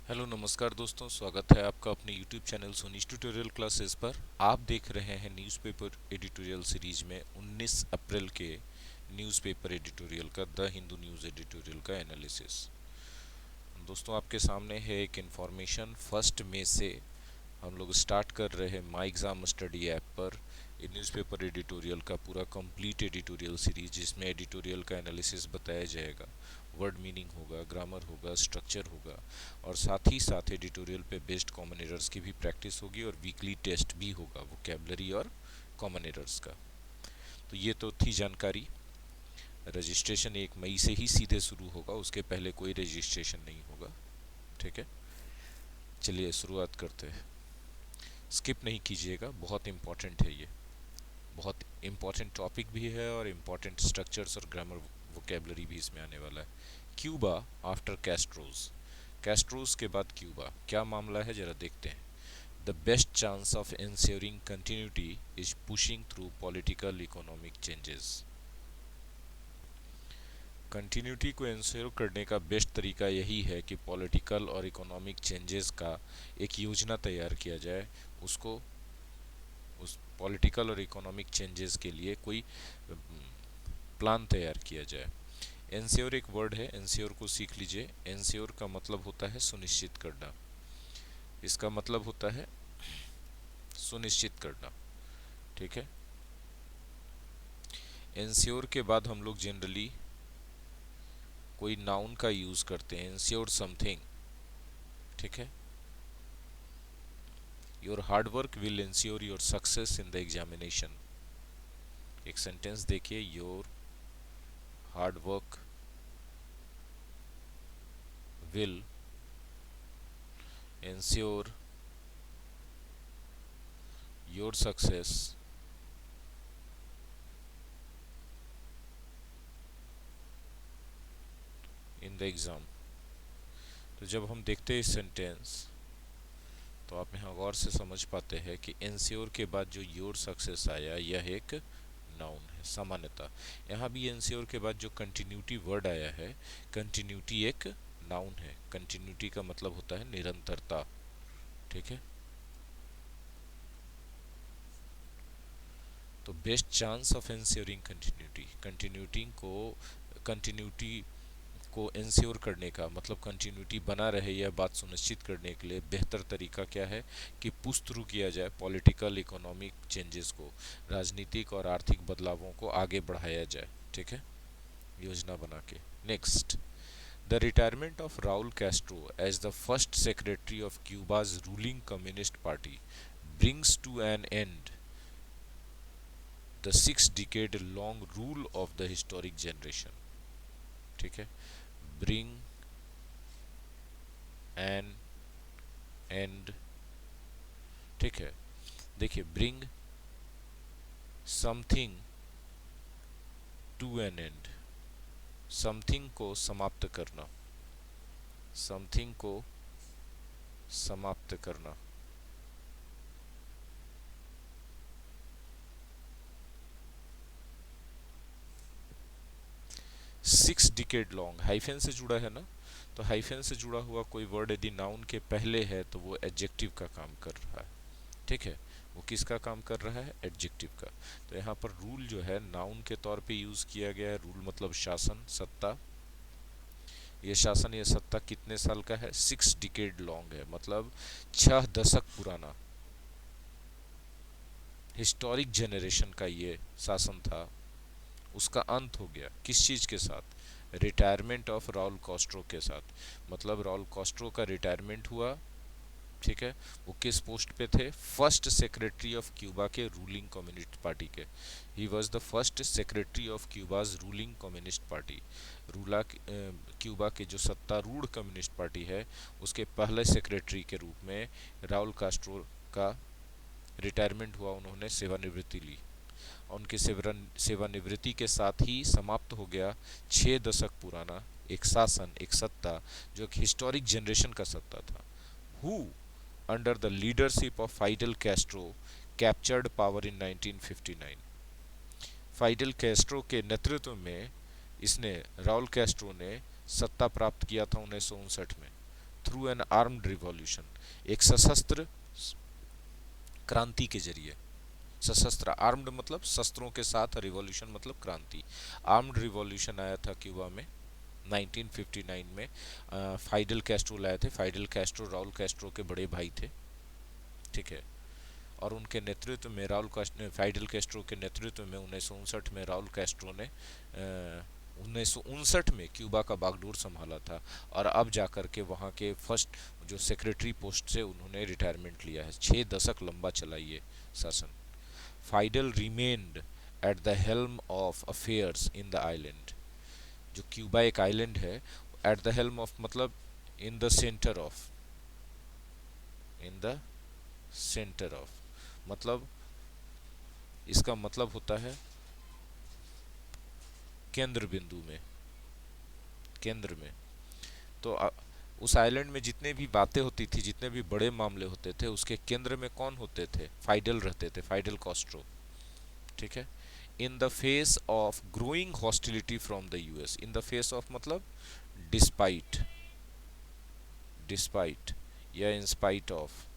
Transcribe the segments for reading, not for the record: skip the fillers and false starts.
Hello नमस्कार दोस्तों, स्वागत है आपका अपने YouTube चैनल सोनीश ट्यूटोरियल क्लासेस पर। आप देख रहे हैं न्यूज़पेपर एडिटोरियल सीरीज में 19 अप्रैल के न्यूज़पेपर एडिटोरियल का द हिंदू न्यूज़ एडिटोरियल का एनालिसिस। दोस्तों, आपके सामने है एक इन्फॉर्मेशन। 1 मई से हम लोग स्टार्ट कर रहे हैं माई एग्ज़ाम स्टडी ऐप पर ये न्यूज़पेपर एडिटोरियल का पूरा कंप्लीट एडिटोरियल सीरीज, जिसमें एडिटोरियल का एनालिसिस बताया जाएगा, वर्ड मीनिंग होगा, ग्रामर होगा, स्ट्रक्चर होगा, और साथ ही साथ एडिटोरियल पे बेस्ड कॉमन एरर्स की भी प्रैक्टिस होगी और वीकली टेस्ट भी होगा वोकैबलरी और कॉमन एरर्स का। तो ये तो थी जानकारी। रजिस्ट्रेशन 1 मई से ही सीधे शुरू होगा, उसके पहले कोई रजिस्ट्रेशन नहीं होगा। ठीक है, चलिए शुरुआत करते हैं। स्किप नहीं कीजिएगा, बहुत इम्पॉर्टेंट है ये। बहुत इम्पॉर्टेंट टॉपिक भी है और इम्पॉर्टेंट स्ट्रक्चर्स और ग्रामर वोकेबलरी भी इसमें आने वाला है। Cuba after कैस्ट्रोज। कैस्ट्रोज के बाद क्यूबा, क्या मामला है जरा देखते हैं। The best chance of ensuring continuity is pushing through political economic changes। Continuity को इंश्योर करने का बेस्ट तरीका यही है कि पॉलिटिकल और इकोनॉमिक चेंजेस का एक योजना तैयार किया जाए। उसको उस पॉलिटिकल और इकोनॉमिक चेंजेस के लिए कोई प्लान तैयार किया जाए। एंश्योर एक वर्ड है, एंश्योर को सीख लीजिए। एंश्योर का मतलब होता है सुनिश्चित करना। इसका मतलब होता है सुनिश्चित करना। ठीक है, एंश्योर के बाद हम लोग जनरली कोई नाउन का यूज करते हैं, एंश्योर समथिंग। ठीक है, your hard work will ensure your success in the examination. एक सेंटेंस देखिए, your hard work will ensure your success in the exam। तो जब हम देखते हैं इस सेंटेंस, तो आप यहाँ गौर से समझ पाते हैं कि ensure के बाद जो your success आया, यह एक नाउन है सामान्यतः। यहाँ भी ensure के बाद जो कंटिन्यूटी वर्ड आया है, कंटिन्यूटी एक नाउन है। कंटिन्यूटी का मतलब होता है निरंतरता। ठीक है, तो best chance of ensuring continuity, continuity को इंश्योर करने का मतलब कंटिन्यूटी बना रहे, यह बात सुनिश्चित करने के लिए बेहतर तरीका क्या है कि पुश थ्रू किया जाए पॉलिटिकल इकोनॉमिक चेंजेस को, राजनीतिक और आर्थिक बदलावों को आगे बढ़ाया जाए। ठीक है, योजना बना के। Next, the retirement of Raul Castro as the first secretary of Cuba's ruling communist party brings to an end the 6 decade long rule of the historic generation। ठीक है, bring an end। ठीक है, देखिए, bring something to an end, something को समाप्त करना, something को समाप्त करना। 6 डिकेड लॉन्ग, हाइफेन से जुड़ा है ना, तो हाइफेन से जुड़ा हुआ कोई वर्ड यदि नाउन के पहले है तो वो एडजेक्टिव का काम कर रहा है। ठीक है, वो किसका काम कर रहा है? एडजेक्टिव का। तो यहाँ पर रूल जो है नाउन के तौर पे यूज किया गया है। रूल मतलब शासन, सत्ता। ये शासन, ये सत्ता कितने साल का है? 6 डिकेड लॉन्ग है, मतलब 6 दशक पुराना। हिस्टोरिक जनरेशन का ये शासन था, उसका अंत हो गया किस चीज के साथ? रिटायरमेंट ऑफ राउल कास्ट्रो के साथ। मतलब राउल कास्ट्रो का रिटायरमेंट हुआ। ठीक है, वो किस पोस्ट पे थे? फर्स्ट सेक्रेटरी ऑफ क्यूबा के रूलिंग कम्युनिस्ट पार्टी के। He was the first secretary of Cuba's ruling communist party. Cuba के जो सत्तारूढ़ कम्युनिस्ट पार्टी है, उसके पहले सेक्रेटरी के रूप में राउल कास्ट्रो का रिटायरमेंट हुआ, उन्होंने सेवानिवृत्ति ली। उनकी सेवानिवृत्ति के साथ ही समाप्त हो गया 6 दशक पुराना एक शासन, एक सत्ता, जो एक हिस्टोरिक जनरेशन का सत्ता था। Who under the leadership of Fidel Castro captured power in 1959। Fidel Castro के नेतृत्व में इसने, राउल कैस्ट्रो ने सत्ता प्राप्त किया था 1959 में। थ्रू एन आर्म्ड रिवॉल्यूशन, एक सशस्त्र क्रांति के जरिए। सशस्त्र, आर्म्ड मतलब शस्त्रों के साथ, रिवॉल्यूशन मतलब क्रांति। आर्म्ड रिवॉल्यूशन आया था क्यूबा में 1959 में। फाइडल कैस्ट्रो लाए थे। फाइडल कैस्ट्रो राउल कैस्ट्रो के बड़े भाई थे, ठीक है। और उनके नेतृत्व में फाइडल कैस्ट्रो के नेतृत्व में 1959 में राउल कैस्ट्रो ने 1959 में क्यूबा का बागडोर संभाला था। और अब जाकर के वहाँ के फर्स्ट जो सेक्रेटरी पोस्ट से उन्होंने रिटायरमेंट लिया है। 6 दशक लंबा चला ये शासन। Fidel remained at the helm of affairs in the island. जो क्यूबा एक आइलैंड है, एट द हेल्म ऑफ मतलब in the centre of, in the centre of मतलब इसका मतलब होता है केंद्र बिंदु में, केंद्र में। तो उस आइलैंड में जितने भी बातें होती थी, जितने भी बड़े मामले होते थे, उसके केंद्र में कौन होते थे? फाइडल रहते थे, फाइडल कास्ट्रो, ठीक है। In the face of growing hostility from the US. In the face of मतलब डिस्पाइट, डिस्पाइट या in spite of,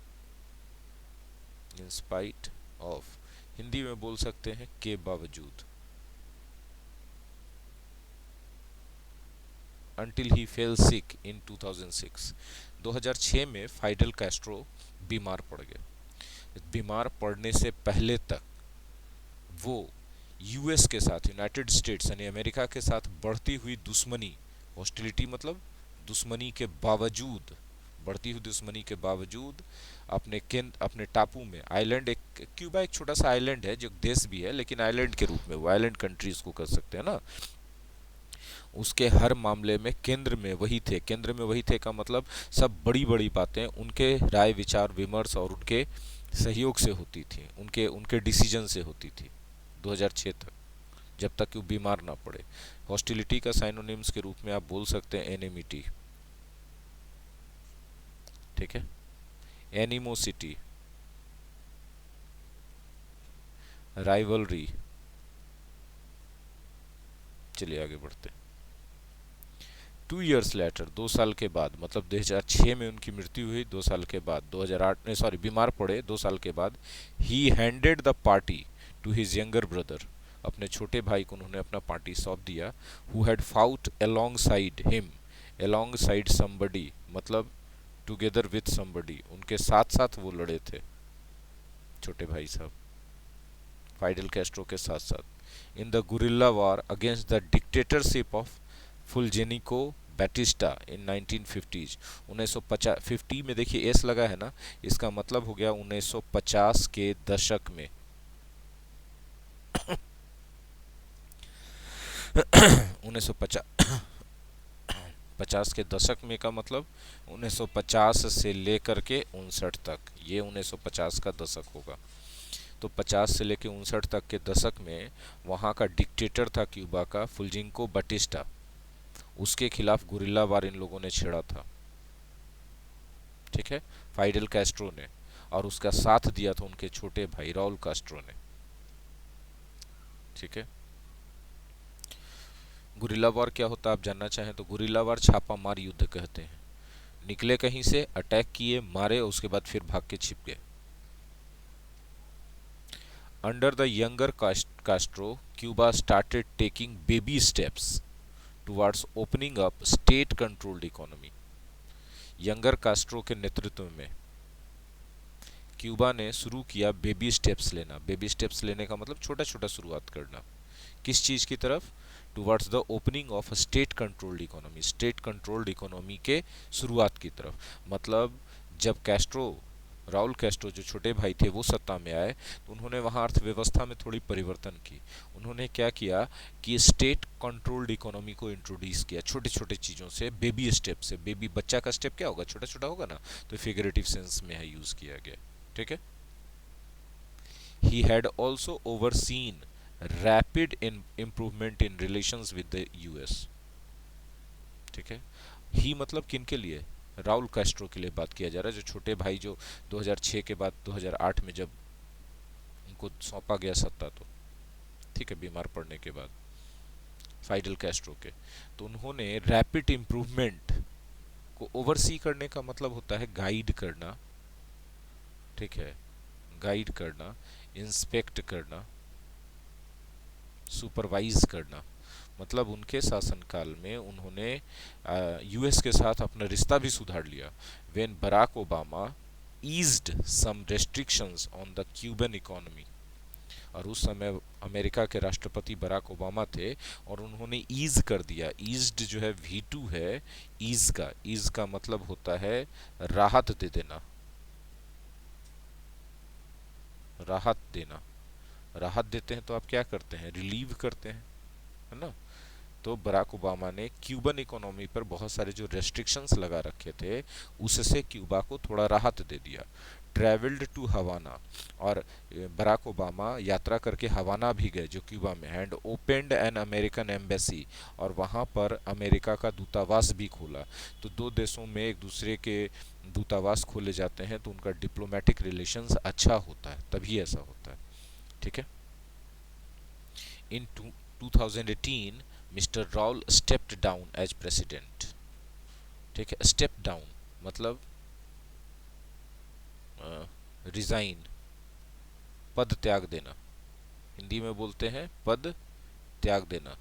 in spite of, Hindi में बोल सकते हैं के बावजूद। Until he fell sick in 2006। 2006 में फाइडल कैस्ट्रो बीमार पड़ गए। बीमार पड़ने से पहले तक वो यूएस के साथ, यूनाइटेड स्टेट्स यानी अमेरिका के साथ बढ़ती हुई दुश्मनी, हॉस्टिलिटी मतलब दुश्मनी के बावजूद, बढ़ती हुई दुश्मनी के बावजूद अपने टापू में, आइलैंड, एक क्यूबा एक छोटा सा आइलैंड है जो देश भी है, लेकिन आइलैंड के रूप में, वो आइलैंड कंट्री इसको कर सकते हैं ना। उसके हर मामले में केंद्र में वही थे। केंद्र में वही थे का मतलब सब बड़ी बड़ी बातें उनके राय विचार विमर्श और उनके सहयोग से होती थी, उनके उनके डिसीजन से होती थी 2006 तक, जब तक कि वो बीमार ना पड़े। हॉस्टिलिटी का साइनोनिम्स के रूप में आप बोल सकते हैं एनिमिटी, ठीक है, एनिमोसिटी, राइवलरी। चलिए आगे बढ़ते हैं। 2 years लेटर, 2 साल के बाद, मतलब 2006 में उनकी मृत्यु हुई, 2 साल के बाद 2008 में, सॉरी बीमार पड़े 2 साल के बाद, he handed the party to his younger brother. अपने छोटे भाई को उन्होंने अपना पार्टी सौंप दिया। Who had fought alongside him, alongside somebody मतलब टुगेदर विथ समबडी, उनके साथ साथ वो लड़े थे छोटे भाई साहब, फाइडल कैस्ट्रो के साथ साथ। In the guerrilla war against the dictatorship of Fulgencio Batista in 1950s। 1950 में, देखिए एस लगा है ना, इसका मतलब हो गया 1950 के दशक में। 1950 के दशक में का मतलब 1950 से लेकर के 59 तक, ये 1950 का दशक होगा। तो 50 से लेकर 59 तक के दशक में वहाँ का डिक्टेटर था क्यूबा का फुलजिंको बटिस्टा, उसके खिलाफ गुरिल्ला वार इन लोगों ने छेड़ा था, ठीक है, फाइडल कैस्ट्रो ने, और उसका साथ दिया था उनके छोटे भाई राउल कैस्ट्रो ने, ठीक है। गुरिल्ला वार क्या होता है आप जानना चाहें तो गुरिल्ला वार छापा मार युद्ध कहते हैं। निकले कहीं से, अटैक किए, मारे, उसके बाद फिर भाग के छिप गए। Under the younger Castro Cuba started taking baby steps towards opening up state controlled economy. Younger Castro के नेतृत्व में क्यूबा ने शुरू किया बेबी स्टेप्स लेना। बेबी स्टेप्स लेने का मतलब छोटा छोटा शुरुआत करना, किस चीज़ की तरफ? Towards the opening of state controlled economy, state controlled economy के शुरुआत की तरफ। मतलब जब कैस्ट्रो, राउल कैस्ट्रो जो छोटे भाई थे वो सत्ता में आए, तो उन्होंने वहाँ अर्थव्यवस्था में थोड़ी परिवर्तन की। उन्होंने क्या किया कि स्टेट कंट्रोल्ड इकोनॉमी को इंट्रोड्यूस किया, छोटे छोटे चीज़ों से, बेबी स्टेप से। बेबी बच्चा का स्टेप क्या होगा? छोटा छोटा होगा ना, तो फिगरेटिव सेंस में है यूज़ किया गया, ठीक है। He had also overseen rapid improvement in relations with the US, ठीक है। ही मतलब किन के लिए? राउल कैस्ट्रो के लिए बात किया जा रहा है, जो छोटे भाई जो 2006 के बाद 2008 में जब उनको सौंपा गया सत्ता, तो ठीक है, बीमार पड़ने के बाद फाइडल कैस्ट्रो के, तो उन्होंने रैपिड इम्प्रूवमेंट को ओवरसी करने का मतलब होता है गाइड करना, ठीक है, गाइड करना, इंस्पेक्ट करना, सुपरवाइज करना। मतलब उनके शासनकाल में उन्होंने यूएस के साथ अपना रिश्ता भी सुधार लिया। When Barack Obama eased some restrictions on the Cuban economy, और उस समय अमेरिका के राष्ट्रपति बराक ओबामा थे और उन्होंने ईज कर दिया। ईज्ड जो है V2 है, ईज का मतलब होता है राहत दे देना, राहत देना। राहत देते हैं तो आप क्या करते हैं, रिलीव करते हैं, है ना। तो बराक ओबामा ने क्यूबन इकोनॉमी पर बहुत सारे जो रेस्ट्रिक्शंस लगा रखे थे उससे क्यूबा को थोड़ा राहत दे दिया। ट्रेवल्ड टू हवाना, और बराक ओबामा यात्रा करके हवाना भी गए जो क्यूबा में, and opened an American embassy, और वहाँ पर अमेरिका का दूतावास भी खोला। तो दो देशों में एक दूसरे के दूतावास खोले जाते हैं तो उनका डिप्लोमेटिक रिलेशंस अच्छा होता है, तभी ऐसा होता है, ठीक है। In 2018 mister Raul stepped down as president, ठीक है। स्टेप डाउन मतलब रिजाइन, पद त्याग देना, हिंदी में बोलते हैं पद त्याग देना,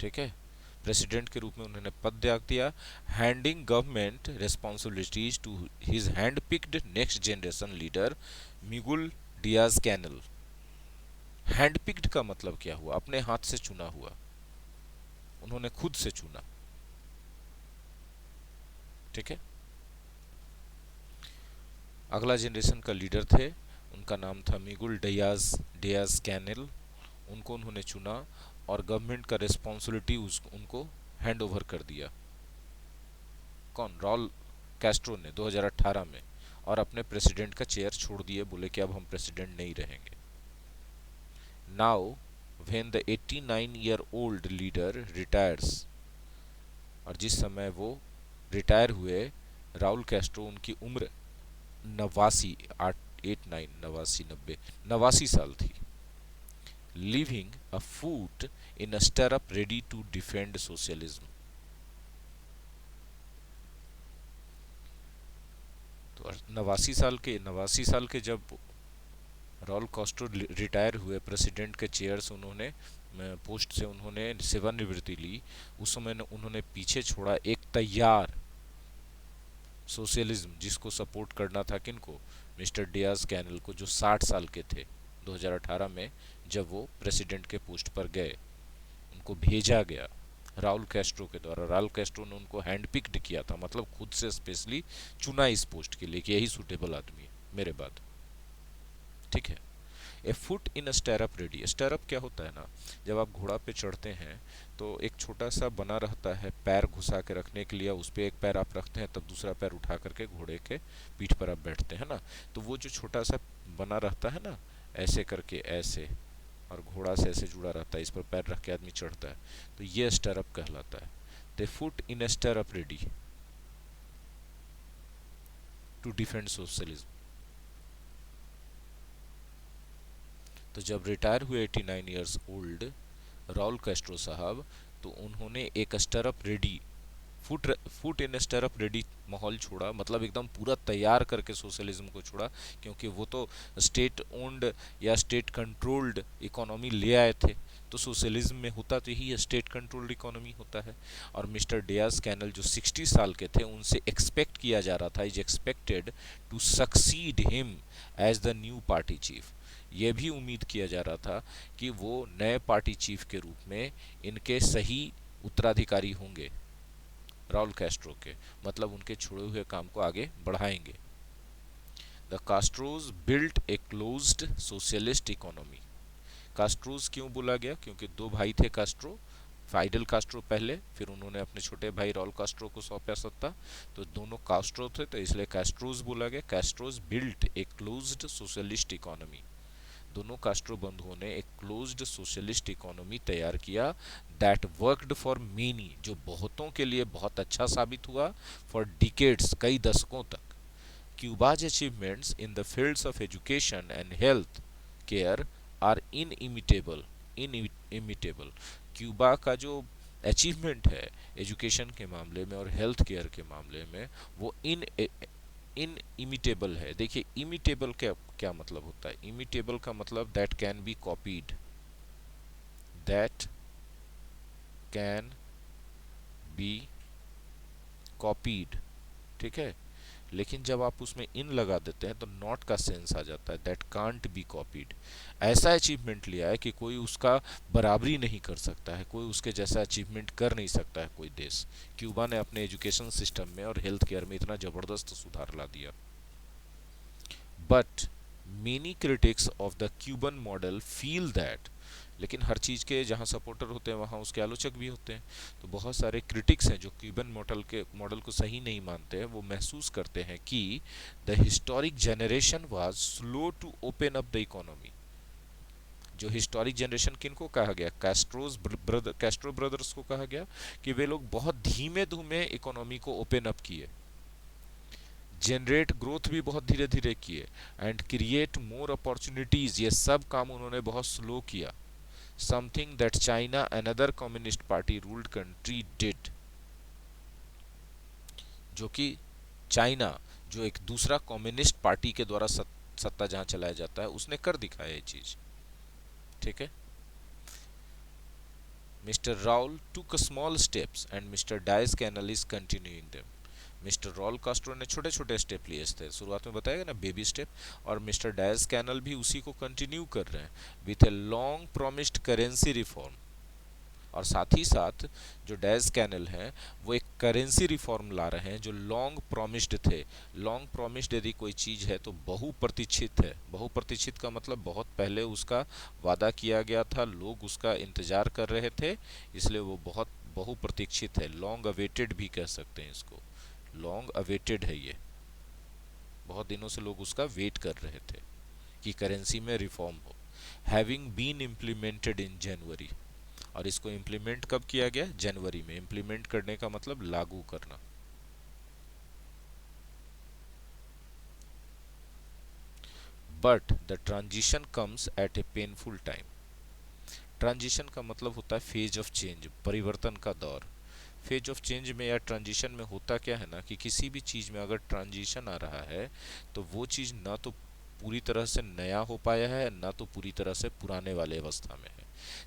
ठीक है। प्रेसिडेंट के रूप में उन्होंने पद त्याग दिया। Handing government responsibilities to his hand picked next generation leader Miguel Diaz Canel. Hand picked का मतलब क्या हुआ, अपने हाथ से चुना हुआ, उन्होंने खुद से चुना, ठीक है। अगला जनरेशन का लीडर थे, उनका नाम था मिगुल डियाज डियाज कैनल, उनको उन्होंने चुना और गवर्नमेंट का रिस्पॉन्सिबिलिटी उनको हैंड ओवर कर दिया। कौन, राउल कैस्ट्रो ने 2018 में, और अपने प्रेसिडेंट का चेयर छोड़ दिए, बोले कि अब हम प्रेसिडेंट नहीं रहेंगे। Now when the 89 year old leader retires, और जिस समय वो रिटायर हुए राउल कैस्ट्रो, उनकी उम्र 89 साल थी। Living a foot in a stirrup ready to defend socialism. तो 89 साल के जब राउल कास्ट्रो रिटायर हुए प्रेसिडेंट के चेयर से, उन्होंने पोस्ट से उन्होंने सेवानिवृत्ति ली, उस समय उन्होंने पीछे छोड़ा एक तैयार सोशलिज्म, जिसको सपोर्ट करना था किनको, मिस्टर डियाज कैनल को, जो 60 साल के थे 2018 में जब वो प्रेसिडेंट के पोस्ट पर गए, उनको भेजा गया राउल कैस्ट्रो के द्वारा। राउल कैस्ट्रो ने उनको हैंड पिक्ड किया था, मतलब खुद से स्पेशली चुना इस पोस्ट के लिए कि यही सूटेबल आदमी है मेरे बाद, ठीक है। ए फुट इन स्टैरअप रेडी, स्टैरअप क्या होता है ना, जब आप घोड़ा पे चढ़ते हैं तो एक छोटा सा बना रहता है पैर घुसा के रखने के लिए, उस पर एक पैर आप रखते हैं तब दूसरा पैर उठा करके घोड़े के पीठ पर आप बैठते हैं ना। तो वो जो छोटा सा बना रहता है ना, ऐसे करके ऐसे, और घोड़ा से ऐसे जुड़ा रहता है, इस पर पैर रख के आदमी चढ़ता है, तो ये स्टैरअप कहलाता है। They foot in stirrup ready to defend socialism. तो जब रिटायर हुए 89 ईयर्स ओल्ड राउल कैस्ट्रो साहब, तो उन्होंने एक stirrup ready, foot in stirrup ready माहौल छोड़ा, मतलब एकदम पूरा तैयार करके सोशलिज्म को छोड़ा, क्योंकि वो तो स्टेट ओन्ड या स्टेट कंट्रोल्ड इकोनॉमी ले आए थे। तो सोशलिज्म में होता तो यही स्टेट कंट्रोल्ड इकोनॉमी होता है। और मिस्टर डियाज कैनल जो 60 साल के थे, उनसे एक्सपेक्ट किया जा रहा था, is expected to succeed him as the new party chief. यह भी उम्मीद किया जा रहा था कि वो नए पार्टी चीफ के रूप में इनके सही उत्तराधिकारी होंगे राउल कैस्ट्रो के, मतलब उनके छोड़े हुए काम को आगे बढ़ाएंगे। The Castros built a closed socialist economy. Castros क्यों बोला गया, क्योंकि दो भाई थे कास्ट्रो, फाइडल कास्ट्रो पहले, फिर उन्होंने अपने छोटे भाई राउल कास्ट्रो को सौंपा सत्ता, तो दोनों कास्ट्रो थे, तो इसलिए कास्ट्रोज बोला गया। Castros built a closed socialist economy, दोनों कास्ट्रो बंधुओं ने एक क्लोज्ड सोशलिस्ट इकोनॉमी तैयार किया, दैट वर्कड फॉर मेनी, जो बहुतों के लिए बहुत अच्छा साबित हुआ, फॉर डिकेड्स, कई दशकों तक। Cuba's achievements in the fields of education and health care are inimitable, inimitable. Cuba का जो अचीवमेंट है एजुकेशन के मामले में और हेल्थ केयर के मामले में, वो इन इमिटेबल है। देखिए इमिटेबल क्या क्या मतलब होता है? इमिटेबल का मतलब that can be copied, that can be copied, ठीक है। लेकिन जब आप उसमें इन लगा देते हैं तो नॉट का सेंस आ जाता है, दैट कांट बी कॉपीड। ऐसा अचीवमेंट लिया है कि कोई उसका बराबरी नहीं कर सकता है, कोई उसके जैसा अचीवमेंट कर नहीं सकता है कोई देश। क्यूबा ने अपने एजुकेशन सिस्टम में और हेल्थ केयर में इतना ज़बरदस्त सुधार ला दिया। But many critics of the Cuban model feel that, लेकिन हर चीज़ के जहाँ सपोर्टर होते हैं वहाँ उसके आलोचक भी होते हैं। तो बहुत सारे क्रिटिक्स हैं जो क्यूबन मॉडल को सही नहीं मानते हैं। वो महसूस करते हैं कि the historic generation was slow to open up the economy. जो हिस्टोरिक जनरेशन किनको कहा गया? कैस्ट्रो ब्रदर्स को कहा गया कि वे लोग बहुत धीमे धीमे इकोनॉमी को ओपन अप किए, जनरेट ग्रोथ भी बहुत धीरे धीरे किए, एंड क्रिएट मोर अपॉर्चुनिटीज, ये सब काम उन्होंने बहुत स्लो किया। Something that China another communist party ruled country did, जो कि चाइना जो एक दूसरा कम्युनिस्ट पार्टी के द्वारा सत्ता जहां चलाया जाता है उसने कर दिखाया ये चीज, ठीक है। Mister Raul took small steps and mister Diaz Canel is continuing them. Mister Raul Castro ने छोटे छोटे स्टेप लिए थे, शुरुआत में बताया ना, बेबी स्टेप, और मिस्टर डायस कैनल भी उसी को कंटिन्यू कर रहे हैं with a long promised currency reform. और साथ ही साथ जो डैश कैनल हैं वो एक करेंसी रिफॉर्म ला रहे हैं जो लॉन्ग प्रोमिस्ड थे। लॉन्ग प्रोमिस्ड यदि कोई चीज़ है तो बहुप्रतीक्षित है। बहुप्रतीक्षित का मतलब बहुत पहले उसका वादा किया गया था, लोग उसका इंतजार कर रहे थे, इसलिए वो बहुत बहुप्रतीक्षित है। लॉन्ग अवेटेड भी कह सकते हैं इसको, लॉन्ग अवेटेड है ये, बहुत दिनों से लोग उसका वेट कर रहे थे कि करेंसी में रिफॉर्म हो। हैविंग बीन इम्प्लीमेंटेड इन जनवरी, और इसको इम्प्लीमेंट कब किया गया? जनवरी में। इम्प्लीमेंट करने का मतलब लागू करना। But the transition comes at A painful time. Transition का मतलब होता है फेज ऑफ चेंज, परिवर्तन का दौर। फेज ऑफ चेंज में या ट्रांजिशन में होता क्या है ना कि किसी भी चीज़ में अगर ट्रांजिशन आ रहा है तो वो चीज़ ना तो पूरी तरह से नया हो पाया है, ना तो पूरी तरह से पुराने वाले अवस्था में है।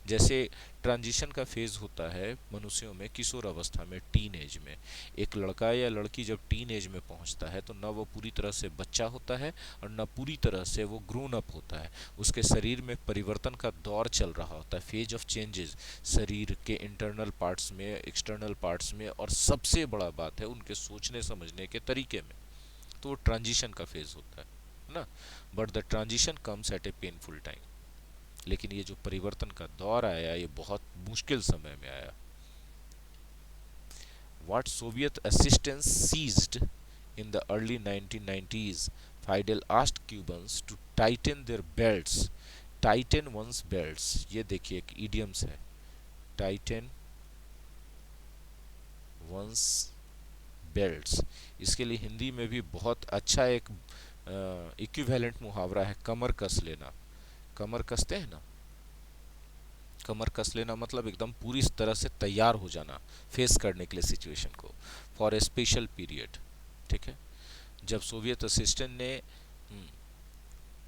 जैसे ट्रांजिशन का फेज होता है मनुष्यों में किशोर अवस्था में, टीन एज में। एक लड़का या लड़की जब टीन एज में पहुंचता है तो ना वो पूरी तरह से बच्चा होता है और ना पूरी तरह से वो ग्रोन अप होता है। उसके शरीर में परिवर्तन का दौर चल रहा होता है, फेज ऑफ चेंजेस, शरीर के इंटरनल पार्ट्स में, एक्सटर्नल पार्ट्स में, और सबसे बड़ा बात है उनके सोचने समझने के तरीके में। तो वो ट्रांजिशन का फेज होता है ना। But the transition comes at A painful time. लेकिन ये जो परिवर्तन का दौर आया ये बहुत मुश्किल समय में आया। What Soviet assistance seized in the early 1990s, Fidel asked Cubans to tighten their belts. Tighten one's belts, ये देखिए एक idioms है, tighten one's belts। इसके लिए हिंदी में भी बहुत अच्छा एक इक्विवेलेंट मुहावरा है, कमर कस लेना। कमर कसते हैं ना, कमर कस लेना मतलब एकदम पूरी तरह से तैयार हो जाना फेस करने के लिए सिचुएशन को, फॉर ए स्पेशल पीरियड, ठीक है। जब सोवियत असिस्टेंट ने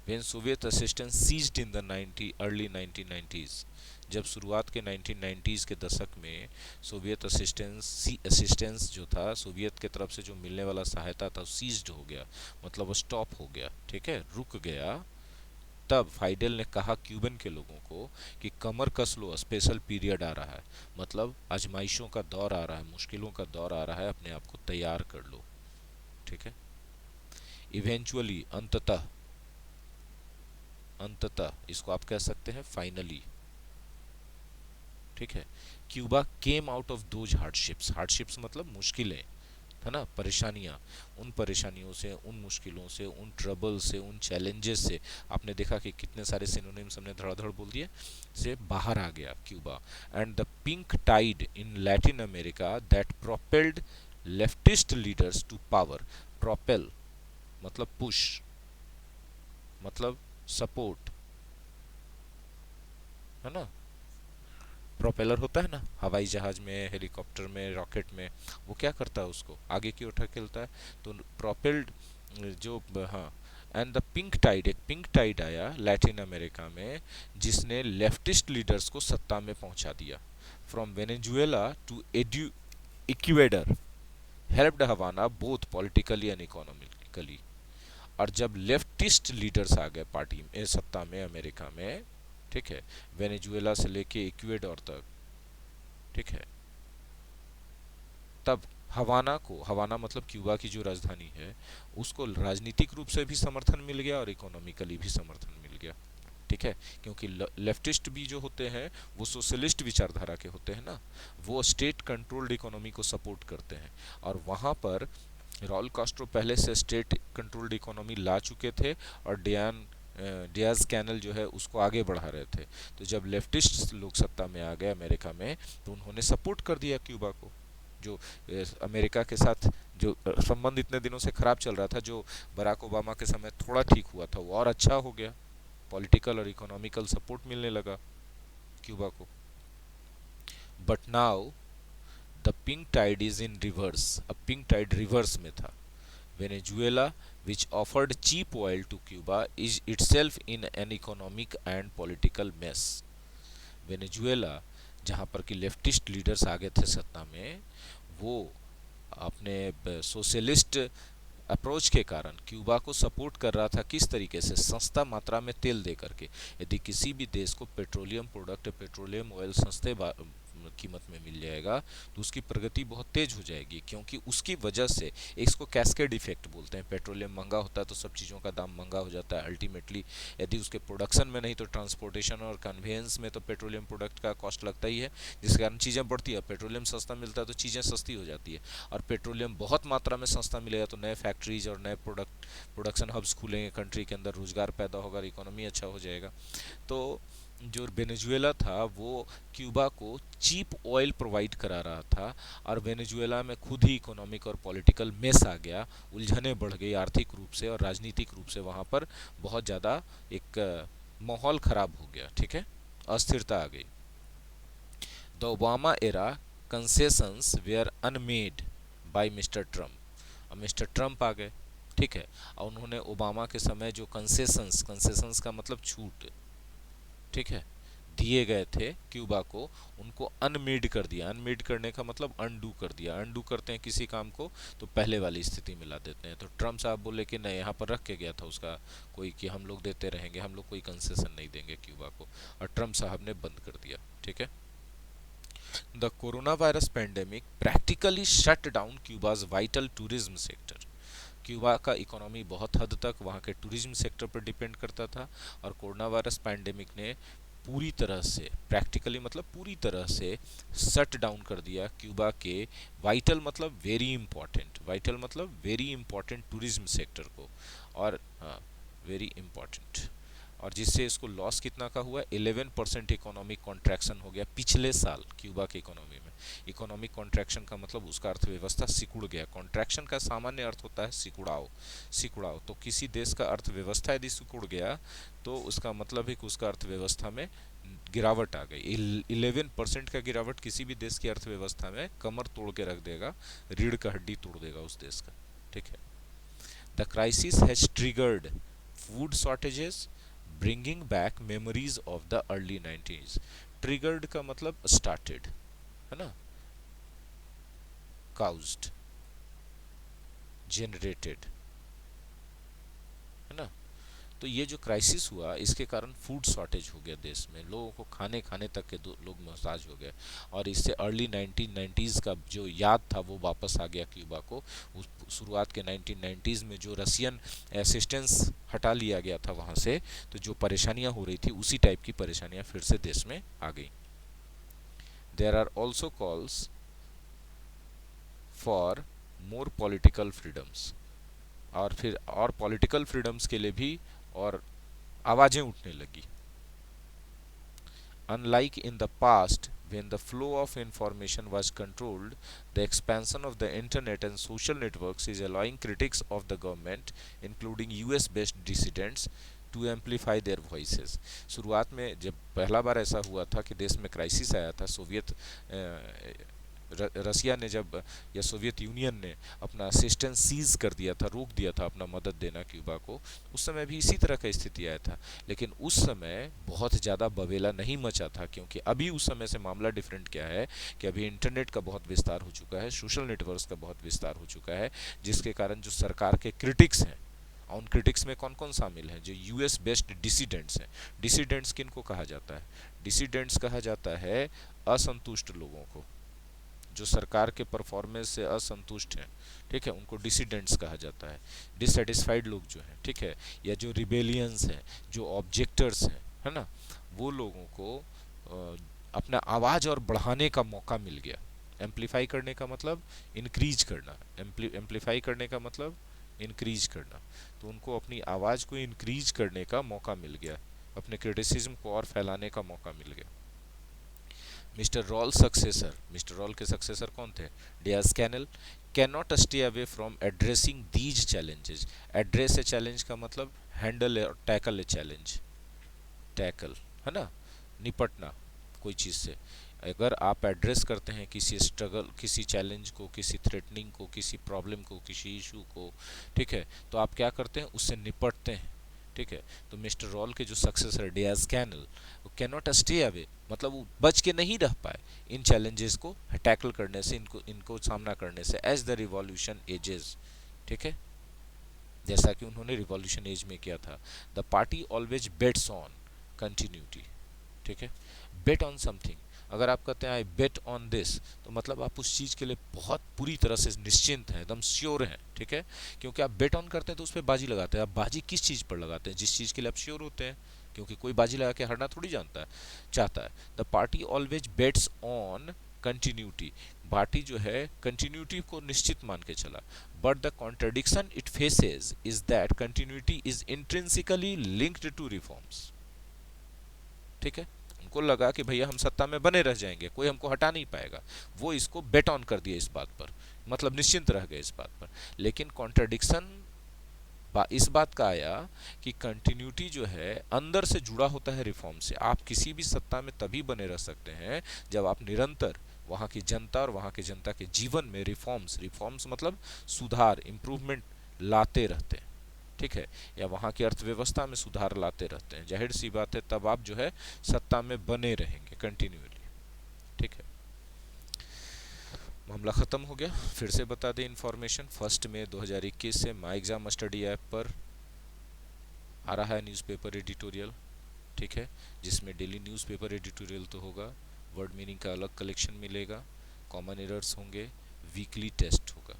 when Soviet assistance ceased in the 90 early 1990s, जब शुरुआत के 1990s के दशक में सोवियत असिस्टेंस जो था, सोवियत के तरफ से जो मिलने वाला सहायता था, सीज्ड हो गया, मतलब वो स्टॉप हो गया, ठीक है, रुक गया। तब फाइडेल ने कहा क्यूबन के लोगों को कि कमर कस लो, स्पेशल पीरियड आ रहा है, मतलब आजमाइशों का दौर आ रहा है, मुश्किलों का दौर आ रहा है, अपने आप को तैयार कर लो, ठीक है। इवेंचुअली, अंततः, अंततः इसको आप कह सकते हैं फाइनली, ठीक है। Cuba came out of those hardships, hardships मतलब मुश्किलें, है ना, परेशानियां। उन परेशानियों से, उन मुश्किलों से, उन ट्रबल से, उन चैलेंजेस से, आपने देखा कि कितने सारे सिनोनिम्स हमने धड़ाधड़ बोल दिए, से बाहर आ गया Cuba. And the pink tide in Latin America that propelled leftist leaders to power. Propel मतलब पुश, मतलब सपोर्ट, है ना। प्रोपेलर होता है ना हवाई जहाज में, हेलीकॉप्टर में, रॉकेट में, वो क्या करता है, उसको आगे की ओर ढकेलता है। तो प्रोपेल्ड जो हाँ, एंड द पिंक टाइड, एक पिंक टाइड आया लैटिन अमेरिका में, जिसने लेफ्टिस्ट लीडर्स को सत्ता में पहुंचा दिया। From Venezuela to Ecuador helped Havana both politically and economically. और जब लेफ्टिस्ट लीडर्स आ गए पार्टी में, सत्ता में अमेरिका में, ठीक है, वेनेजुएला से लेके इक्वेडर तक, ठीक है, तब हवाना को, हवाना मतलब क्यूबा की जो राजधानी है, उसको राजनीतिक रूप से भी समर्थन मिल गया और इकोनॉमिकली भी समर्थन मिल गया। ठीक है, क्योंकि लेफ्टिस्ट भी जो होते हैं वो सोशलिस्ट विचारधारा के होते हैं ना, वो स्टेट कंट्रोल्ड इकोनॉमी को सपोर्ट करते हैं। और वहाँ पर राउल कास्ट्रो पहले से स्टेट कंट्रोल्ड इकोनॉमी ला चुके थे, और डियाज कैनल जो है उसको आगे बढ़ा रहे थे। तो जब लेफ्टिस्ट लोग सत्ता में आ गए अमेरिका में, तो उन्होंने सपोर्ट कर दिया क्यूबा को। जो अमेरिका के साथ जो संबंध इतने दिनों से खराब चल रहा था, जो बराक ओबामा के समय थोड़ा ठीक हुआ था, वो और अच्छा हो गया। पॉलिटिकल और इकोनॉमिकल सपोर्ट मिलने लगा क्यूबा को। But now the pink tide is in reverse. अब पिंक टाइड रिवर्स में था। Venezuela which offered cheap oil to Cuba is itself in an economic and political mess। Venezuela जहाँ पर कि लेफ्टिस्ट लीडर्स आ गए थे सत्ता में, वो अपने सोशलिस्ट अप्रोच के कारण क्यूबा को सपोर्ट कर रहा था। किस तरीके से? सस्ता मात्रा में तेल दे करके। यदि किसी भी देश को पेट्रोलियम प्रोडक्ट, पेट्रोलियम ऑयल सस्ते कीमत में मिल जाएगा, तो उसकी प्रगति बहुत तेज हो जाएगी, क्योंकि उसकी वजह से इसको कैस्केड इफेक्ट बोलते हैं। पेट्रोलियम महंगा होता है तो सब चीज़ों का दाम महंगा हो जाता है अल्टीमेटली। यदि उसके प्रोडक्शन में नहीं तो ट्रांसपोर्टेशन और कन्वेंस में तो पेट्रोलियम प्रोडक्ट का कॉस्ट लगता ही है, जिस कारण चीज़ें बढ़ती है। पेट्रोलियम सस्ता मिलता है तो चीज़ें सस्ती हो जाती है, और पेट्रोलियम बहुत मात्रा में सस्ता मिलेगा तो नए फैक्ट्रीज और नए प्रोडक्शन हब्स खुलेंगे कंट्री के अंदर, रोजगार पैदा होगा, इकोनॉमी अच्छा हो जाएगा। तो जो वेनेजुएला था वो क्यूबा को चीप ऑयल प्रोवाइड करा रहा था, और वेनेजुएला में खुद ही इकोनॉमिक और पॉलिटिकल मेस आ गया, उलझने बढ़ गई आर्थिक रूप से और राजनीतिक रूप से। वहाँ पर बहुत ज़्यादा एक माहौल खराब हो गया, ठीक है, अस्थिरता आ गई। The Obama era concessions were unmade by mister Trump. अब मिस्टर ट्रम्प आ गए, ठीक है, और उन्होंने ओबामा के समय जो कंसेशंस, कंसेशंस का मतलब छूट, ठीक है, दिए गए थे क्यूबा को, उनको अनमेड कर दिया। अनमेड करने का मतलब अनडू कर दिया। अनडू करते हैं किसी काम को तो पहले वाली स्थिति में ला देते हैं। तो ट्रम्प साहब बोले कि नहीं, यहाँ पर रख के गया था उसका कोई कि हम लोग देते रहेंगे, हम लोग कोई कंसेशन नहीं देंगे क्यूबा को, और ट्रम्प साहब ने बंद कर दिया, ठीक है। The corona virus pandemic practically shut down Cuba's vital tourism sector. Cuba का इकोनॉमी बहुत हद तक वहाँ के टूरिज्म सेक्टर पर डिपेंड करता था, और कोरोना वायरस पैंडेमिक ने पूरी तरह से, प्रैक्टिकली मतलब पूरी तरह से शट डाउन कर दिया क्यूबा के वाइटल मतलब वेरी इंपॉर्टेंट, वाइटल मतलब वेरी इंपॉर्टेंट टूरिज्म सेक्टर को। और हाँ, वेरी इंपॉर्टेंट। और जिससे इसको लॉस कितना का हुआ? 11% इकोनॉमिक कॉन्ट्रैक्शन हो गया पिछले साल क्यूबा के इकोनॉमी में। इकोनॉमिक कॉन्ट्रैक्शन का मतलब उसका अर्थव्यवस्था सिकुड़ गया। कॉन्ट्रैक्शन का सामान्य अर्थ होता है सिकुड़ाव, सिकुड़ाव। तो किसी देश का अर्थव्यवस्था यदि सिकुड़ गया तो उसका मतलब है कि उसका अर्थव्यवस्था में गिरावट आ गई। 11% का गिरावट किसी भी देश की अर्थव्यवस्था में कमर तोड़ के रख देगा, रीढ़ का हड्डी तोड़ देगा उस देश का, ठीक है। The crisis has triggered food shortages, bringing back memories of the early 90s। Triggered का मतलब स्टार्टेड, है ना, काउज्ड, जनरेटेड, है ना। तो ये जो क्राइसिस हुआ, इसके कारण फूड शॉर्टेज हो गया देश में, लोगों को खाने खाने तक के लोग मोहताज हो गए, और इससे अर्ली 1990s का जो याद था वो वापस आ गया क्यूबा को। उस शुरुआत के 1990s में जो रशियन असिस्टेंस हटा लिया गया था वहाँ से, तो जो परेशानियाँ हो रही थी उसी टाइप की परेशानियाँ फिर से देश में आ गई। There are also calls for more political freedoms, और फिर और पॉलिटिकल फ्रीडम्स के लिए भी और आवाजें उठने लगी। Unlike in the past when the flow of information was controlled, the expansion of the internet and social networks is allowing critics of the government, including US based dissidents, to amplify their voices. शुरुआत में जब पहला बार ऐसा हुआ था कि देश में क्राइसिस आया था, रसिया ने जब, या सोवियत यूनियन ने अपना असिस्टेंस सीज कर दिया था, रोक दिया था अपना मदद देना क्यूबा को, उस समय भी इसी तरह का स्थिति आया था। लेकिन उस समय बहुत ज़्यादा बवेला नहीं मचा था, क्योंकि अभी उस समय से मामला डिफरेंट क्या है कि अभी इंटरनेट का बहुत विस्तार हो चुका है, सोशल नेटवर्क्स का बहुत विस्तार हो चुका है, जिसके कारण जो सरकार के क्रिटिक्स हैं, उन क्रिटिक्स में कौन कौन शामिल हैं, जो यूएस बेस्ड डिसिडेंट्स हैं। डिसिडेंट्स किनको कहा जाता है? डिसिडेंट्स कहा जाता है असंतुष्ट लोगों को, जो सरकार के परफॉर्मेंस से असंतुष्ट हैं, ठीक है, उनको डिसिडेंट्स कहा जाता है। डिससेटिस्फाइड लोग जो हैं, ठीक है, या जो रिबेलियंस हैं, जो ऑब्जेक्टर्स हैं, है ना, वो लोगों को अपना आवाज़ और बढ़ाने का मौका मिल गया। एम्पलीफाई करने का मतलब इंक्रीज करना, एम्पलीफाई करने का मतलब इंक्रीज करना। तो उनको अपनी आवाज़ को इंक्रीज करने का मौका मिल गया, अपने क्रिटिसिज्म को और फैलाने का मौका मिल गया। मिस्टर रॉल के सक्सेसर कौन थे? Diaz Canel can not stay away from addressing these challenges. Address a challenge का मतलब हैंडल और टैकल ए चैलेंज। टैकल है ना, निपटना कोई चीज़ से। अगर आप एड्रेस करते हैं किसी स्ट्रगल, किसी चैलेंज को, किसी थ्रेटनिंग को, किसी प्रॉब्लम को, किसी इशू को, ठीक है, तो आप क्या करते हैं? उससे निपटते हैं, ठीक है। तो मिस्टर रॉल के जो सक्सेसर डियाज कैनल, वो कैन नॉट स्टे अवे, मतलब वो बच के नहीं रह पाए इन चैलेंजेस को टैकल करने से, इनको इनको सामना करने से, एज द रिवॉल्यूशन एजेस, ठीक है, जैसा कि उन्होंने रिवॉल्यूशन एज में किया था। The party always bets on continuity, ठीक है, बेट ऑन समथिंग। अगर आप कहते हैं आई बेट ऑन दिस, तो मतलब आप उस चीज़ के लिए बहुत पूरी तरह से निश्चिंत हैं, एकदम श्योर हैं, ठीक है। क्योंकि आप बेट ऑन करते हैं तो उस पर बाजी लगाते हैं। आप बाजी किस चीज़ पर लगाते हैं? जिस चीज़ के लिए आप श्योर होते हैं, क्योंकि कोई बाजी लगा के हारना थोड़ी चाहता है। The party always bets on continuity. Party जो है कंटिन्यूटी को निश्चित मान के चला। But the contradiction it faces is that continuity is intrinsically linked to reforms, ठीक है। उनको लगा कि भैया हम सत्ता में बने रह जाएंगे, कोई हमको हटा नहीं पाएगा। वो इसको बेट ऑन कर दिया इस बात पर, मतलब निश्चिंत रह गए इस बात पर। लेकिन कॉन्ट्रडिक्शन इस बात का आया कि कंटिन्यूटी जो है अंदर से जुड़ा होता है रिफॉर्म से। आप किसी भी सत्ता में तभी बने रह सकते हैं जब आप निरंतर वहाँ की जनता और वहाँ की जनता के जीवन में रिफॉर्म्स मतलब सुधार, इम्प्रूवमेंट लाते रहते हैं, ठीक है, या वहाँ की अर्थव्यवस्था में सुधार लाते रहते हैं। जाहिर सी बात है तब आप जो है सत्ता में बने रहेंगे कंटिन्यूअली, ठीक है। मामला ख़त्म हो गया। फिर से बता दें इन्फॉर्मेशन, 1 मई 2021 से माई एग्ज़ाम स्टडी ऐप पर आ रहा है न्यूज़पेपर एडिटोरियल, ठीक है, जिसमें डेली न्यूज़पेपर एडिटोरियल तो होगा, वर्ड मीनिंग का अलग कलेक्शन मिलेगा, कॉमन एरर्स होंगे, वीकली टेस्ट होगा,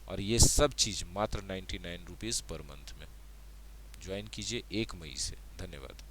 और ये सब चीज़ मात्र 99 रुपीज़ पर मंथ में। ज्वाइन कीजिए 1 मई से। धन्यवाद।